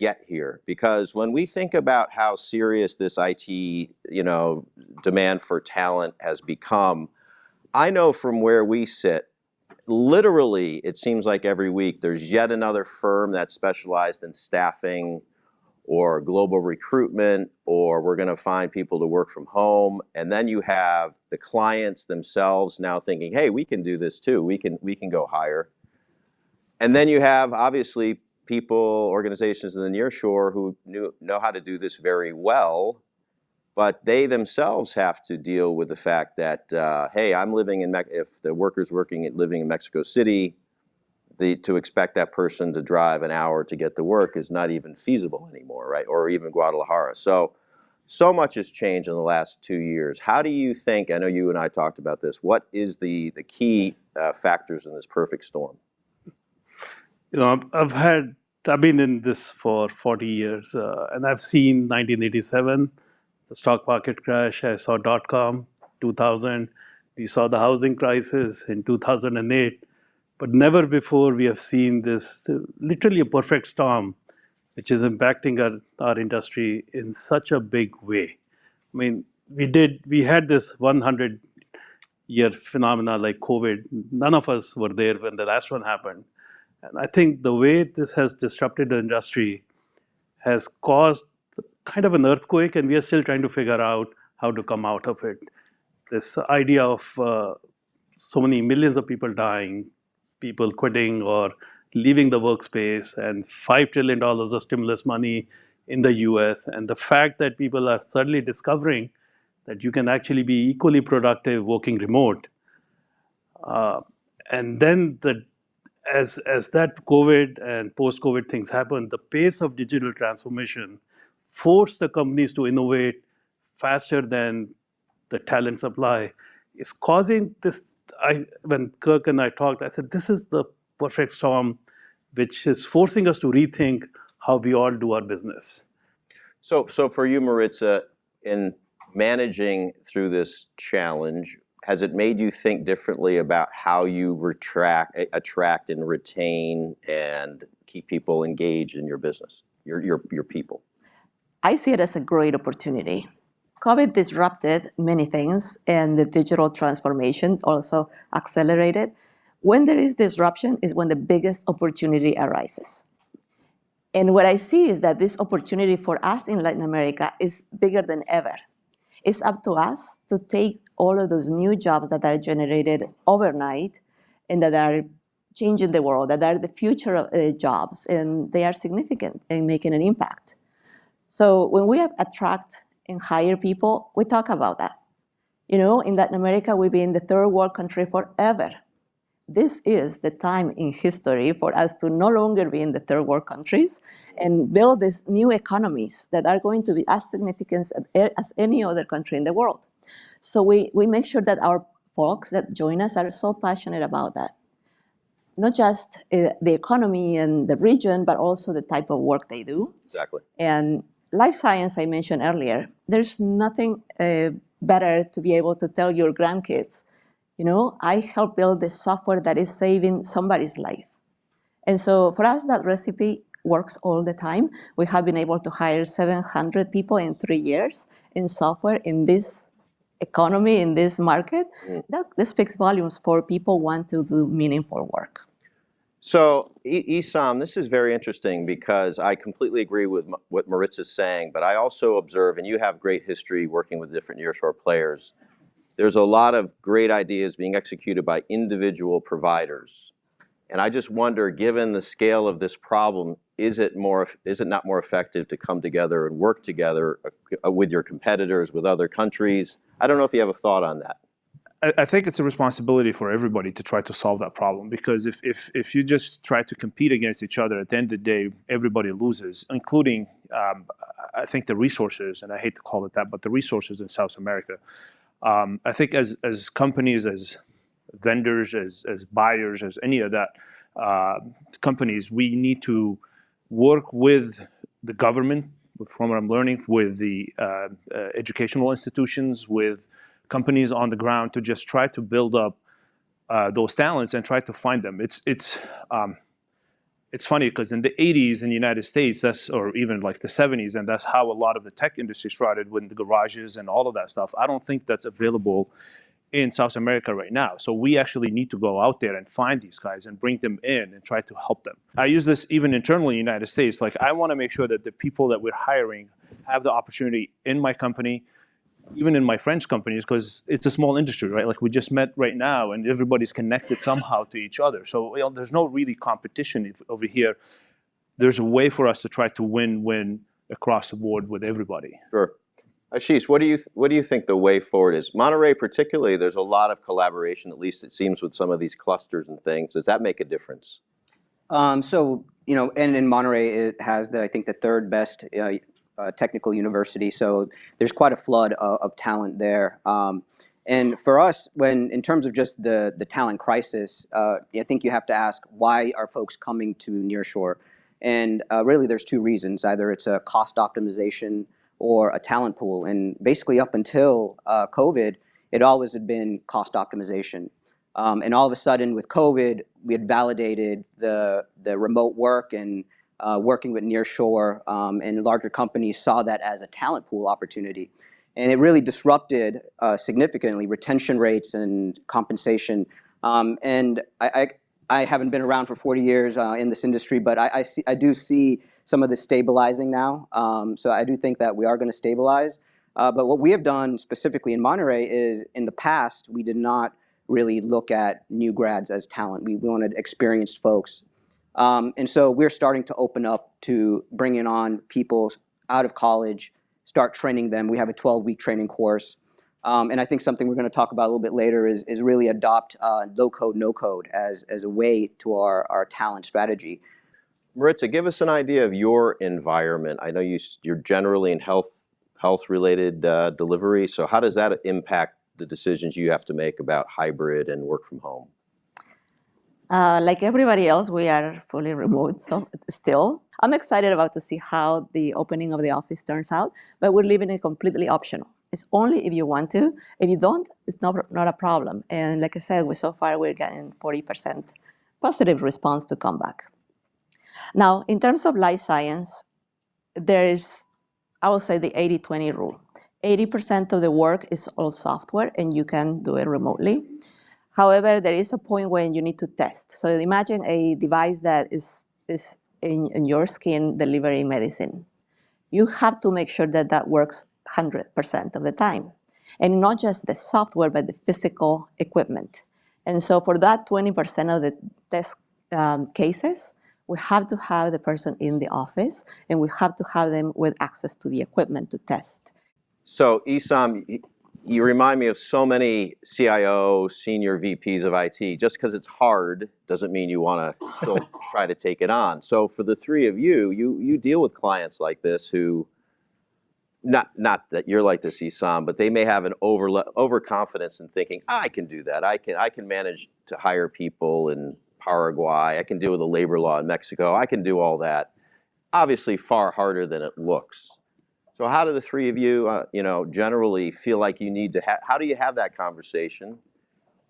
get here? Because when we think about how serious this IT, demand for talent has become, I know from where we sit, literally, it seems like every week there's yet another firm that's specialized in staffing or global recruitment, or we're going to find people to work from home. And then you have the clients themselves now thinking, hey, we can do this too. We can go hire. And then you have obviously people, organizations in the Nearshore who know how to do this very well, but they themselves have to deal with the fact that, hey, I'm living in, if the worker's living in Mexico City, to expect that person to drive an hour to get to work is not even feasible anymore, right? Or even Guadalajara. So much has changed in the last 2 years. How do you think, I know you and I talked about this, what is the key factors in this perfect storm? I've been in this for 40 years, and I've seen 1987, the stock market crash. I saw .com, 2000. We saw the housing crisis in 2008. But never before we have seen this, literally a perfect storm, which is impacting our industry in such a big way. I mean, we had this 100-year phenomena like COVID. None of us were there when the last one happened. And I think the way this has disrupted the industry has caused kind of an earthquake, and we are still trying to figure out how to come out of it. This idea of so many millions of people dying, people quitting or leaving the workspace, and $5 trillion of stimulus money in the US, and the fact that people are suddenly discovering that you can actually be equally productive working remote. And then as that COVID and post-COVID things happen, the pace of digital transformation forced the companies to innovate faster than the talent supply. Is causing this. When Kirk and I talked, I said, this is the perfect storm, which is forcing us to rethink how we all do our business. So for you, Maritza, in managing through this challenge, has it made you think differently about how you attract and retain and keep people engaged in your business, your people? I see it as a great opportunity. COVID disrupted many things, and the digital transformation also accelerated. When there is disruption is when the biggest opportunity arises. And what I see is that this opportunity for us in Latin America is bigger than ever. It's up to us to take all of those new jobs that are generated overnight and that are changing the world, that are the future of jobs, and they are significant and making an impact. So when we attract and hire people, we talk about that. In Latin America, we've been the third world country forever. This is the time in history for us to no longer be in the third world countries and build these new economies that are going to be as significant as any other country in the world. So we make sure that our folks that join us are so passionate about that. Not just the economy and the region, but also the type of work they do. Exactly. And life science, I mentioned earlier, there's nothing better to be able to tell your grandkids, I helped build the software that is saving somebody's life. And so for us, that recipe works all the time. We have been able to hire 700 people in 3 years in software in this economy, in this market. That speaks volumes for people want to do meaningful work. So, Issam, this is very interesting because I completely agree with what Maritza's saying, but I also observe, and you have great history working with different nearshore players, there's a lot of great ideas being executed by individual providers. And I just wonder, given the scale of this problem, is it not more effective to come together and work together with your competitors, with other countries? I don't know if you have a thought on that. I think it's a responsibility for everybody to try to solve that problem, because if you just try to compete against each other, at the end of the day, everybody loses, including, I think, the resources, and I hate to call it that, but the resources in South America. I think as companies, as vendors, as buyers, as any of that companies, we need to work with the government, from what I'm learning, with the educational institutions, with companies on the ground, to just try to build up those talents and try to find them. it's funny because in the 80s in the United States, or even like the 70s, and that's how a lot of the tech industry started with the garages and all of that stuff. I don't think that's available in South America right now. So we actually need to go out there and find these guys and bring them in and try to help them. I use this even internally in the United States. Like, I want to make sure that the people that we're hiring have the opportunity in my company, even in my friends' companies, because it's a small industry, right? Like, we just met right now and everybody's connected somehow to each other. So there's no really competition over here. There's a way for us to try to win across the board with everybody. Sure. Ashish, what do you think the way forward is? Monterey particularly, there's a lot of collaboration, at least it seems, with some of these clusters and things. Does that make a difference? So, and in Monterey, it has I think the third best technical university. So there's quite a flood of talent there. And for us, in terms of just the talent crisis, I think you have to ask, why are folks coming to Nearshore? And really, there's two reasons. Either it's a cost optimization or a talent pool. And basically, up until COVID, it always had been cost optimization. And all of a sudden, with COVID, we had validated the remote work and working with Nearshore, and larger companies saw that as a talent pool opportunity. And it really disrupted significantly retention rates and compensation. And I haven't been around for 40 years in this industry, but I do see some of this stabilizing now. So I do think that we are going to stabilize. But what we have done specifically in Monterey is, in the past, we did not really look at new grads as talent. We wanted experienced folks. And so we're starting to open up to bringing on people out of college, start training them. We have a 12-week training course. And I think something we're going to talk about a little bit later is really adopt low-code, no-code as a way to our talent strategy. Maritza, give us an idea of your environment. I know you're generally in health-related delivery, so how does that impact the decisions you have to make about hybrid and work from home? Like everybody else, we are fully remote, so still. I'm excited about to see how the opening of the office turns out, but we're leaving it completely optional. It's only if you want to. If you don't, it's not a problem. And like I said, so far we're getting 40% positive response to come back. Now, in terms of life science, there's, I will say, the 80-20 rule. 80% of the work is all software, and you can do it remotely. However, there is a point when you need to test. So imagine a device that is in your skin delivering medicine. You have to make sure that works 100% of the time. And not just the software, but the physical equipment. And so for that 20% of the test cases, we have to have the person in the office, and we have to have them with access to the equipment to test. So Issam, you remind me of so many CIO, senior VPs of IT. Just because it's hard doesn't mean you want to still try to take it on. So for the three of you deal with clients like this who, not that you're like this, Issam, but they may have an overconfidence in thinking, I can do that. I can manage to hire people in Paraguay. I can deal with the labor law in Mexico. I can do all that. Obviously far harder than it looks. So how do the three of you, generally feel like you need to how do you have that conversation?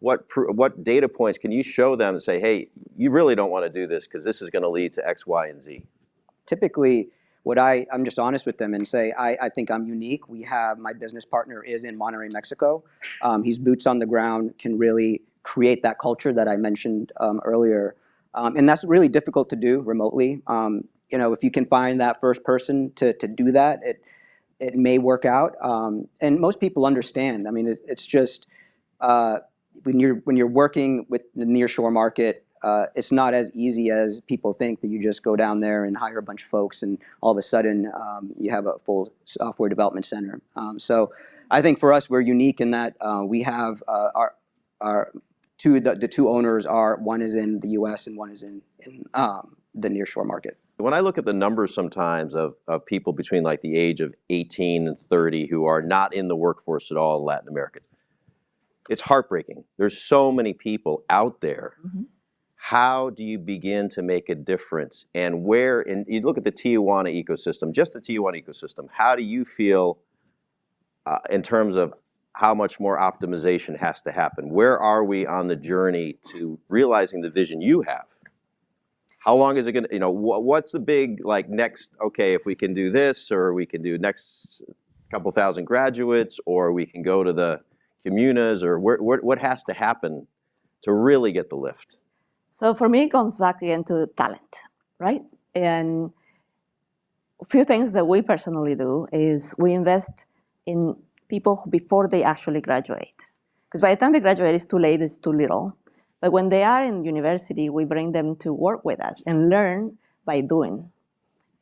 What data points can you show them and say, hey, you really don't want to do this because this is going to lead to X, Y, and Z? Typically, I'm just honest with them and say, I think I'm unique. My business partner is in Monterrey, Mexico. He's boots on the ground, can really create that culture that I mentioned earlier. And that's really difficult to do remotely. If you can find that first person to do that, it may work out. And most people understand. I mean, it's just when you're working with the nearshore market, it's not as easy as people think that you just go down there and hire a bunch of folks and all of a sudden you have a full software development center. So I think for us, we're unique in that we have the two owners one is in the U.S. and one is in the nearshore market. When I look at the numbers sometimes of people between like the age of 18 and 30 who are not in the workforce at all in Latin America, it's heartbreaking. There's so many people out there. Mm-hmm. How do you begin to make a difference? And you look at the Tijuana ecosystem, just the Tijuana ecosystem, how do you feel in terms of how much more optimization has to happen? Where are we on the journey to realizing the vision you have? How long is it going to, what's the big, like, next, okay, if we can do this, or we can do next couple thousand graduates, or we can go to the communas, or what has to happen to really get the lift? So for me, it comes back again to talent, right? And a few things that we personally do is we invest in people before they actually graduate. Because by the time they graduate, it's too late, it's too little. But when they are in university, we bring them to work with us and learn by doing.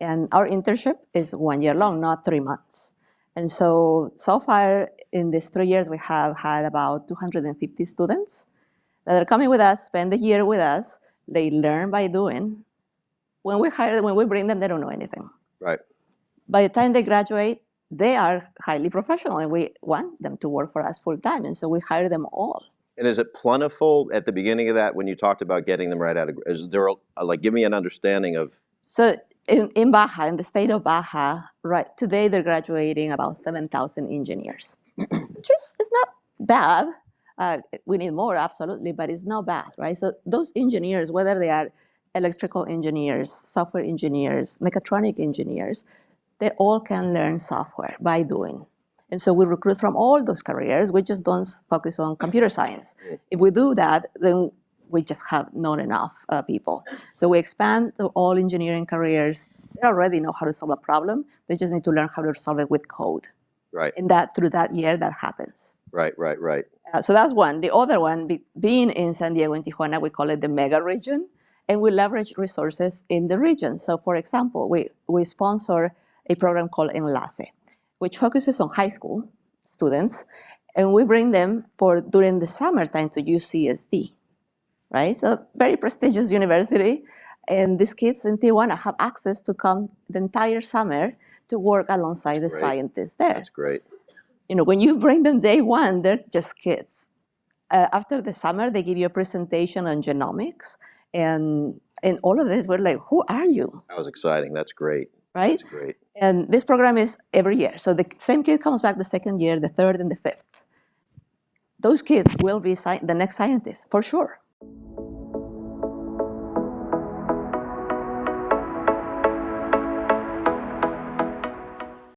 And our internship is 1 year long, not 3 months. And so far in these 3 years, we have had about 250 students that are coming with us, spend the year with us. They learn by doing. When we bring them, they don't know anything. Right. By the time they graduate, they are highly professional, and we want them to work for us full time. And so we hire them all. And is it plentiful at the beginning of that when you talked about getting them right out of, is there, like, give me an understanding of. So in Baja, in the state of Baja, right today they're graduating about 7,000 engineers, which is not bad. We need more, absolutely, but it's not bad, right? So those engineers, whether they are electrical engineers, software engineers, mechatronic engineers, they all can learn software by doing. And so we recruit from all those careers. We just don't focus on computer science. If we do that, then we just have not enough people. So we expand to all engineering careers. They already know how to solve a problem. They just need to learn how to solve it with code. Right. And through that year, that happens. Right. So that's one. The other one, being in San Diego and Tijuana, we call it the mega region, and we leverage resources in the region. So for example, we sponsor a program called ENLACE, which focuses on high school students, and we bring them during the summertime to UCSD, right? So very prestigious university, and these kids in Tijuana have access to come the entire summer to work alongside the scientists there. That's great. When you bring them day one, they're just kids. After the summer, they give you a presentation on genomics, and all of this, we're like, who are you? That was exciting. That's great. Right? That's great. And this program is every year. So the same kid comes back the second year, the third, and the fifth. Those kids will be the next scientists, for sure.